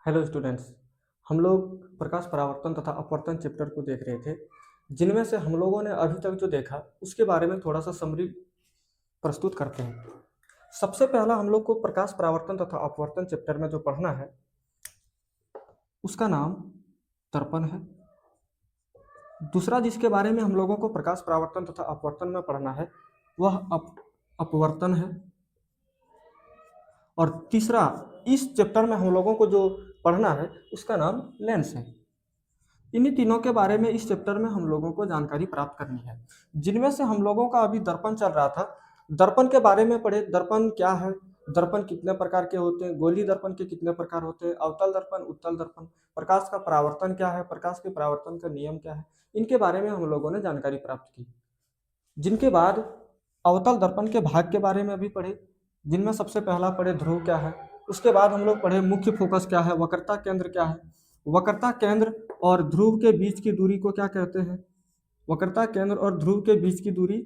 Hello students. हम लोग प्रकाश परावर्तन तथा अपवर्तन चैप्टर को देख रहे थे, जिनमें से हम लोगों ने अभी तक जो देखा उसके बारे में थोड़ा सा समरी प्रस्तुत करते हैं। सबसे पहला हम लोग को प्रकाश परावर्तन तथा अपवर्तन चैप्टर में जो पढ़ना है उसका नाम दर्पण है। दूसरा जिसके बारे में हम लोगों को प्रकाश परावर्तन तथा अपवर्तन में पढ़ना है वह अपवर्तन है। और तीसरा इस चैप्टर में हम लोगों को जो पढ़ना है उसका नाम लेंस है। इन्हीं तीनों के बारे में इस चैप्टर में हम लोगों को जानकारी प्राप्त करनी है, जिनमें से हम लोगों का अभी दर्पण चल रहा था। दर्पण के बारे में पढ़े, दर्पण क्या है, दर्पण कितने प्रकार के होते हैं, गोलीय दर्पण के कितने प्रकार होते हैं, अवतल दर्पण, उत्तल दर्पण, प्रकाश का परावर्तन क्या है, प्रकाश के परावर्तन का नियम क्या है, इनके बारे में हम लोगों ने जानकारी प्राप्त की। जिनके बाद अवतल दर्पण के भाग के बारे में भी पढ़े, जिनमें सबसे पहला पढ़े ध्रुव क्या है। उसके बाद हम लोग पढ़े मुख्य फोकस क्या है, वक्रता केंद्र क्या है, वक्रता केंद्र और ध्रुव के बीच की दूरी को क्या कहते हैं, वक्रता केंद्र और ध्रुव के बीच की दूरी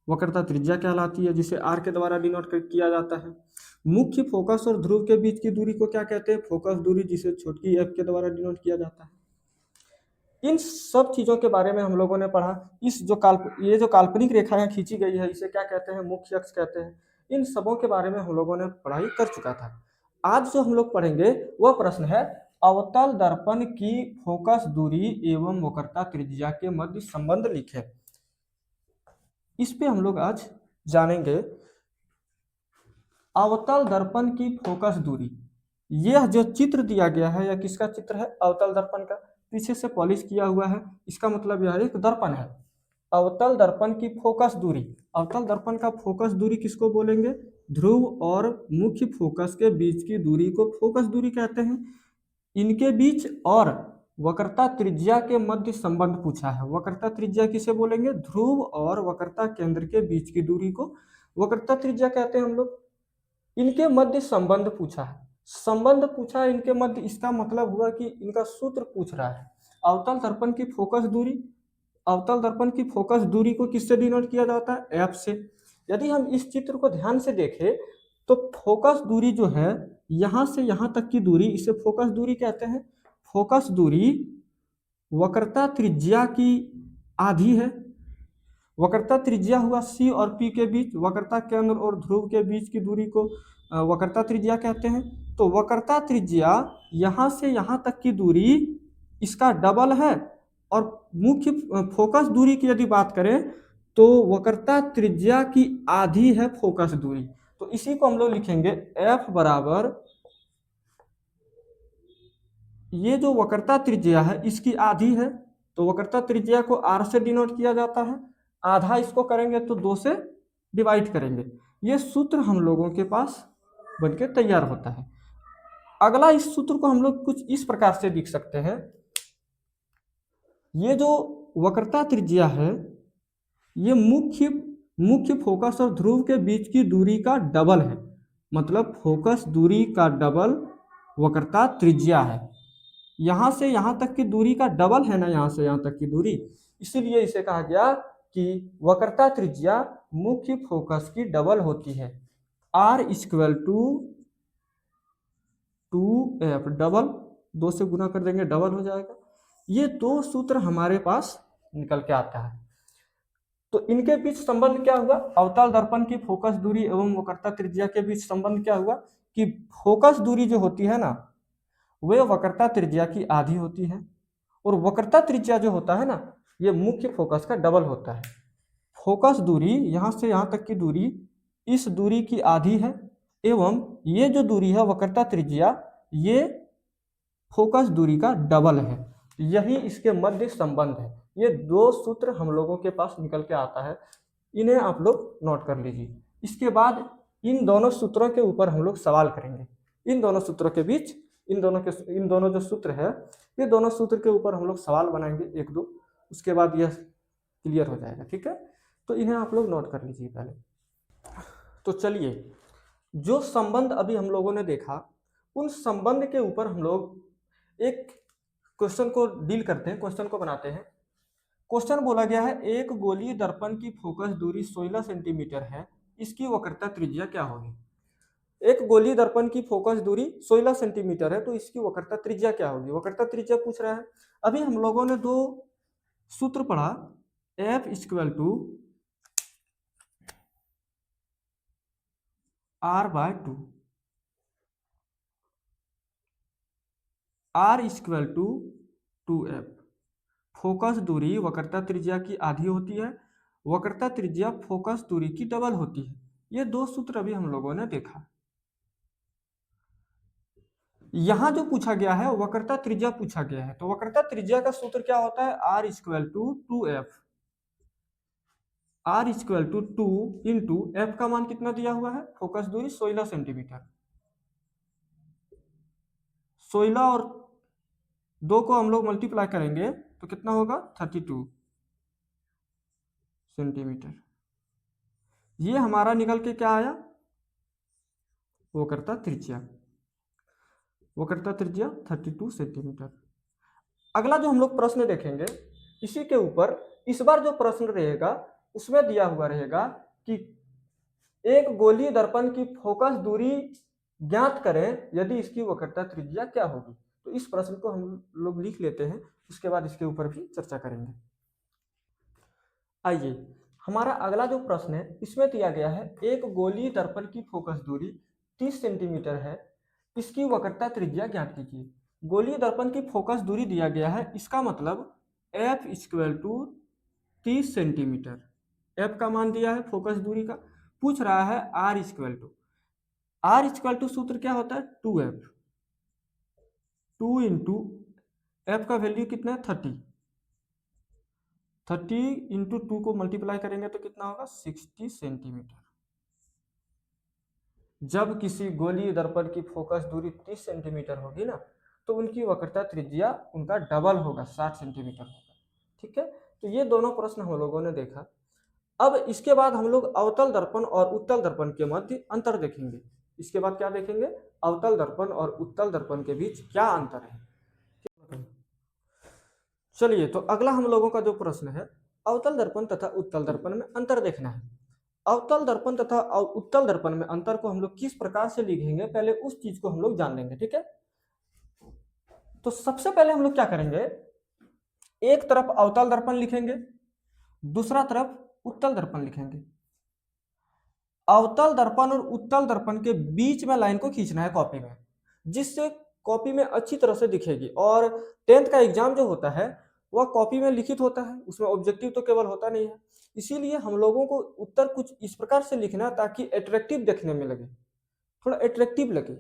वक्रता त्रिज्या कहलाती है, जिसे आर के द्वारा डिनोट किया जाता है। मुख्य फोकस और ध्रुव के बीच की दूरी को क्या कहते हैं, फोकस दूरी, जिसे छोटी एफ के द्वारा डिनोट किया जाता है। इन सब चीजों के बारे में हम लोगों ने पढ़ा। ये जो काल्पनिक रेखाएं खींची गई है इसे क्या कहते हैं, मुख्य अक्ष कहते हैं। इन सबों के बारे में हम लोगों ने पढ़ाई कर चुका था। आज जो हम लोग पढ़ेंगे वह प्रश्न है अवतल दर्पण की फोकस दूरी एवं वक्रता त्रिज्या के मध्य संबंध लिखे। इस पे हम लोग आज जानेंगे अवतल दर्पण की फोकस दूरी। यह जो चित्र दिया गया है यह किसका चित्र है, अवतल दर्पण का। पीछे से पॉलिश किया हुआ है, इसका मतलब यह एक दर्पण है। अवतल दर्पण की फोकस दूरी, अवतल दर्पण का फोकस दूरी किसको बोलेंगे, ध्रुव और मुख्य फोकस के बीच की दूरी को फोकस दूरी कहते हैं। इनके बीच और वक्रता त्रिज्या के मध्य संबंध पूछा है। वक्रता त्रिज्या किसे बोलेंगे, ध्रुव और वक्रता केंद्र के बीच की दूरी को वक्रता त्रिज्या कहते हैं हम लोग। इनके मध्य संबंध पूछा है, संबंध पूछा है इनके मध्य, इसका मतलब हुआ कि इनका सूत्र पूछ रहा है। अवतल दर्पण की फोकस दूरी, अवतल दर्पण की फोकस दूरी को किससे डिनोट किया जाता है, एफ से। यदि हम इस चित्र को ध्यान से देखें तो फोकस दूरी जो है यहां से यहां तक की दूरी, इसे फोकस दूरी कहते हैं। फोकस दूरी वक्रता त्रिज्या की आधी है। वक्रता त्रिज्या हुआ सी और पी के बीच, वक्रता केंद्र और ध्रुव के बीच की दूरी को वक्रता त्रिज्या कहते हैं। तो वक्रता त्रिज्या यहां से यहां तक की दूरी इसका डबल है। और मुख्य फोकस दूरी की यदि बात करें तो वक्रता त्रिज्या की आधी है फोकस दूरी। तो इसी को हम लोग लिखेंगे एफ बराबर, ये जो वक्रता त्रिज्या है इसकी आधी है, तो वक्रता त्रिज्या को आर से डिनोट किया जाता है। आधा इसको करेंगे तो 2 से डिवाइड करेंगे। ये सूत्र हम लोगों के पास बनके तैयार होता है। अगला इस सूत्र को हम लोग कुछ इस प्रकार से लिख सकते हैं, ये जो वक्रता त्रिज्या है ये मुख्य फोकस और ध्रुव के बीच की दूरी का डबल है। मतलब फोकस दूरी का डबल वक्रता त्रिज्या है। यहां से यहां तक की दूरी का डबल है ना, यहां से यहां तक की दूरी, इसीलिए इसे कहा गया कि वक्रता त्रिज्या मुख्य फोकस की डबल होती है। Are equal to 2f, double 2 से गुना कर देंगे डबल हो जाएगा। ये दो सूत्र हमारे पास निकल के आता है। तो इनके बीच संबंध क्या हुआ, अवतल दर्पण की फोकस दूरी एवं वक्रता त्रिज्या के बीच संबंध क्या हुआ कि फोकस दूरी जो होती है ना वे वक्रता त्रिज्या की आधी होती है, और वक्रता त्रिज्या जो होता है ना ये मुख्य फोकस का डबल होता है। फोकस दूरी यहां से यहां तक की दूरी इस दूरी की आधी है, एवं ये जो दूरी है वक्रता त्रिज्या ये फोकस दूरी का डबल है। यही इसके मध्य संबंध है। ये दो सूत्र हम लोगों के पास निकल के आता है, इन्हें आप लोग नोट कर लीजिए। इसके बाद इन दोनों सूत्रों के ऊपर हम लोग सवाल करेंगे। इन दोनों सूत्रों के बीच इन दोनों जो सूत्र है ये दोनों सूत्र के ऊपर हम लोग सवाल बनाएंगे एक दो, उसके बाद यह क्लियर हो जाएगा। ठीक है, तो इन्हें आप लोग नोट कर लीजिए पहले। तो चलिए, जो संबंध अभी हम लोगों ने देखा उन संबंध के ऊपर हम लोग एक क्वेश्चन को डील करते हैं, क्वेश्चन को बनाते हैं। क्वेश्चन बोला गया है एक गोलीय दर्पण की फोकस दूरी 16 सेंटीमीटर है, इसकी वक्रता त्रिज्या क्या होगी। एक गोलीय दर्पण की फोकस दूरी 16 सेंटीमीटर है, तो इसकी वक्रता त्रिज्या क्या होगी? वक्रता त्रिज्या पूछ रहा है। अभी हम लोगों ने दो सूत्र पढ़ा, F equal to r/2, r equal to 2f। Focus दूरी वक्रता त्रिज्या की आधी होती है, वक्रता त्रिज्या फोकस दूरी की डबल होती है। ये दो सूत्र अभी हम लोगों ने देखा। यहां जो पूछा गया है वक्रता त्रिज्या पूछा गया है, तो वक्रता त्रिज्या का सूत्र क्या होता है? r equal to 2f। r equal to 2 into F का मान कितना दिया हुआ है? फोकस दूरी 16 सेंटीमीटर। 16 और 2 को हम लोग मल्टीप्लाई करेंगे तो कितना होगा? 32 सेंटीमीटर। ये हमारा निकल के क्या आया? वक्रता त्रिज्या। वक्रता त्रिज्या 32 सेंटीमीटर। अगला जो हम लोग प्रश्न देखेंगे इसी के ऊपर, इस बार जो प्रश्न रहेगा उसमें दिया हुआ रहेगा कि एक गोलीय दर्पण की फोकस दूरी ज्ञात करें यदि इसकी वक्रता त्रिज्या क्या होगी। तो इस प्रश्न को हम लोग लिख लेते हैं, उसके बाद इसके ऊपर भी चर्चा करेंगे। आइए, हमारा अगला जो प्रश्न है इसमें दिया गया है एक गोलीय दर्पण की फोकस दूरी 30 सेंटीमीटर है, इसकी वक्रता त्रिज्या ज्ञात कीजिए। गोलीय दर्पण की फोकस दूरी दिया गया है, इसका मतलब f equal to 30 centimetre. f का मान दिया है फोकस दूरी का, पूछ रहा है r equal to, r equal to सूत्र क्या होता है? 2f। 2 इंटू एफ का वैल्यू कितना है? 30। 30 इंटू 2 को मल्टीप्लाई करेंगे तो कितना होगा? 60 सेंटीमीटर। जब किसी गोलीय दर्पण की फोकस दूरी 30 सेंटीमीटर होगी ना, तो उनकी वक्रता त्रिज्या उनका डबल होगा, 60 सेंटीमीटर होगा। ठीक है, तो ये दोनों प्रश्न हम लोगों ने देखा। अब इसके बाद हम लोग अवतल दर्पण और उत्तल दर्पण के मध्य अंतर देखेंगे। इसके बाद क्या देखेंगे? अवतल दर्पण और उत्तल दर्पण के बीच क्या अंतर है। चलिए, तो अगला हम लोगों का जो प्रश्न है, अवतल दर्पण तथा उत्तल दर्पण में अंतर देखना है। अवतल दर्पण तथा उत्तल दर्पण में अंतर को हम लोग किस प्रकार से लिखेंगे, पहले उस चीज को हम लोग जान लेंगे। ठीक है, तो सबसे पहले हम लोग क्या करेंगे, एक तरफ अवतल दर्पण लिखेंगे, दूसरा तरफ उत्तल दर्पण लिखेंगे। अवतल दर्पण और उत्तल दर्पण के बीच में लाइन को खींचना है कॉपी में, जिससे कॉपी में अच्छी तरह से दिखेगी। और 10th का एग्जाम जो होता है वह कॉपी में लिखित होता है, उसमें ऑब्जेक्टिव तो केवल होता नहीं है। इसीलिए हम लोगों को उत्तर कुछ इस प्रकार से लिखना ताकि अट्रैक्टिव देखने में लगे, थोड़ा अट्रैक्टिव लगे।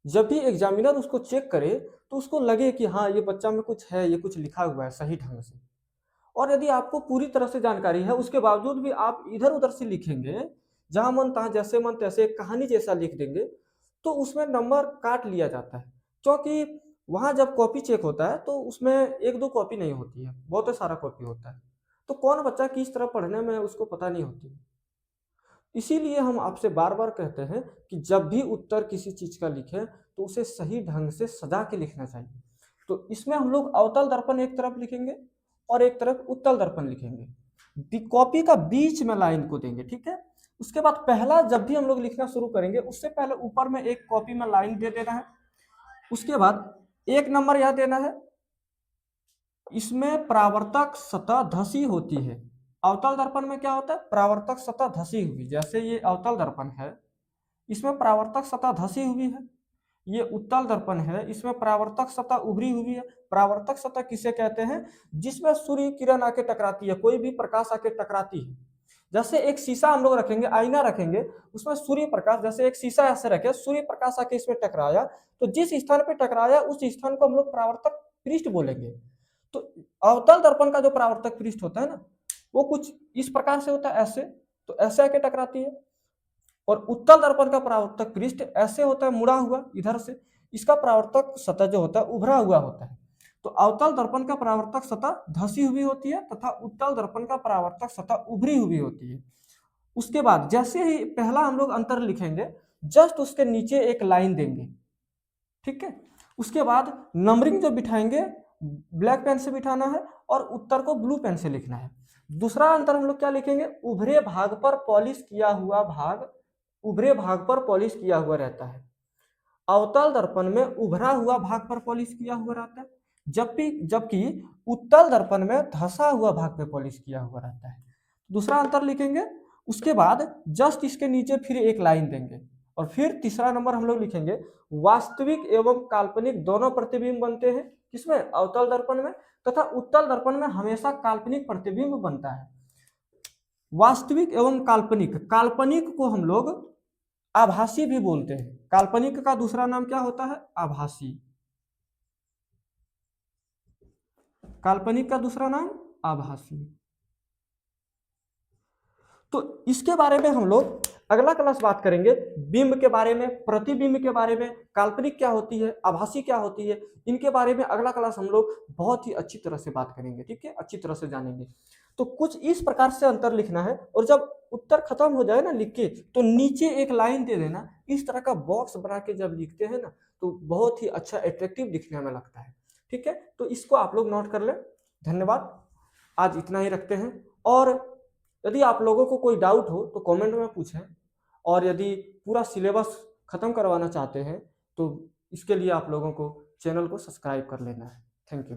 जब भी एग्जामिनर उसको चेक करे तो उसको लगे कि हाँ, ये बच्चा में कुछ है, ये कुछ लिखा हुआ है सही ढंग से। और यदि आपको पूरी तरह से जानकारी है उसके बावजूद भी आप इधर उधर से लिखेंगे, जहां मन तहां जैसे मन तैसे कहानी जैसा लिख देंगे, तो उसमें नंबर काट लिया जाता है। क्योंकि वहां जब कॉपी चेक होता है तो उसमें एक दो कॉपी नहीं होती है, बहुत सारा कॉपी होता है। तो कौन बच्चा किस तरह पढ़ने में उसको पता नहीं होती। इसीलिए हम आपसे बार बार कहते हैं कि जब भी उत्तर किसी चीज का लिखें तो उसे सही ढंग से सजा के लिखना चाहिए। तो इसमें हम लोग अवतल दर्पण एक तरफ लिखेंगे और एक तरफ उत्तल दर्पण लिखेंगे, कॉपी का बीच में लाइन को देंगे। ठीक है, उसके बाद पहला जब भी हम लोग लिखना शुरू करेंगे उससे पहले ऊपर में एक कॉपी में लाइन दे देना है। उसके बाद एक नंबर यह देना है, इसमें परावर्तक सतह धसी होती है। अवतल दर्पण में क्या होता है? परावर्तक सतह धसी हुई। जैसे ये अवतल दर्पण है, इसमें परावर्तक सतह धसी हुई है। ये उत्तल दर्पण है, इसमें परावर्तक सतह उभरी हुई है। परावर्तक सतह किसे कहते हैं? जिसमें सूर्य किरण आके टकराती है, कोई भी प्रकाश आके टकराती है। जैसे एक शीशा हम लोग रखेंगे, आईना रखेंगे, उसमें सूर्य प्रकाश, जैसे एक शीशा ऐसे रखे, सूर्य प्रकाश आके इसमें टकराया, तो जिस स्थान पे टकराया उस स्थान को हम लोग परावर्तक पृष्ठ बोलेंगे। तो अवतल दर्पण का जो परावर्तक पृष्ठ होता है ना, वो कुछ इस प्रकार से होता है, ऐसे, तो ऐसे आके टकराती है। और उत्तल दर्पण का परावर्तक पृष्ठ ऐसे होता है, मुड़ा हुआ इधर से, इसका परावर्तक सतह जो होता है उभरा हुआ होता है। तो अवतल दर्पण का परावर्तक सतह धसी हुई होती है तथा उत्तल दर्पण का परावर्तक सतह उभरी हुई होती है। उसके बाद जैसे ही पहला हम लोग अंतर लिखेंगे, जस्ट उसके नीचे एक लाइन देंगे। ठीक है, उसके बाद नंबरिंग जो बिठाएंगे ब्लैक पेन से बिठाना है और उत्तर को ब्लू पेन से लिखना है। दूसरा अंतर हम लोग क्या लिखेंगे? उभरे भाग पर पॉलिश किया हुआ भाग उभरे भाग पर पॉलिश किया हुआ रहता है, अवतल दर्पण में उभरा हुआ भाग पर पॉलिश किया हुआ रहता है, जबकि उत्तल दर्पण में धंसा हुआ भाग पे पॉलिश किया हुआ रहता है। दूसरा अंतर लिखेंगे, उसके बाद जस्ट इसके नीचे फिर एक लाइन देंगे, और फिर तीसरा नंबर हम लोग लिखेंगे, वास्तविक एवं काल्पनिक दोनों प्रतिबिंब बनते हैं किसमें, अवतल दर्पण में, तथा उत्तल दर्पण में हमेशा काल्पनिक प्रतिबिंब बनता है। वास्तविक एवं काल्पनिक, काल्पनिक को हम लोग आभासी भी बोलते हैं, काल्पनिक का दूसरा नाम क्या होता है, आभासी। काल्पनिक का दूसरा नाम आभासी। तो इसके बारे में हम लोग अगला क्लास बात करेंगे, बिंब के बारे में, प्रतिबिंब के बारे में, काल्पनिक क्या होती है, आभासी क्या होती है, इनके बारे में अगला क्लास हम लोग बहुत ही अच्छी तरह से बात करेंगे, ठीक है, अच्छी तरह से जानेंगे। तो कुछ इस प्रकार से अंतर लिखना है, और जब उत्तर खत्म हो जाए ना लिख के, तो नीचे एक लाइन दे देना। इस तरह का बॉक्स बना के जब लिखते हैं ना, तो बहुत ही अच्छा अट्रैक्टिव दिखने में लगता है, ठीक है। तो इसको आप लोग नोट कर लें। धन्यवाद, आज इतना ही रखते हैं। और यदि आप लोगों को कोई डाउट हो तो कमेंट में पूछें, और यदि पूरा सिलेबस खत्म करवाना चाहते हैं तो इसके लिए आप लोगों को चैनल को सब्सक्राइब कर लेना है। Thank you.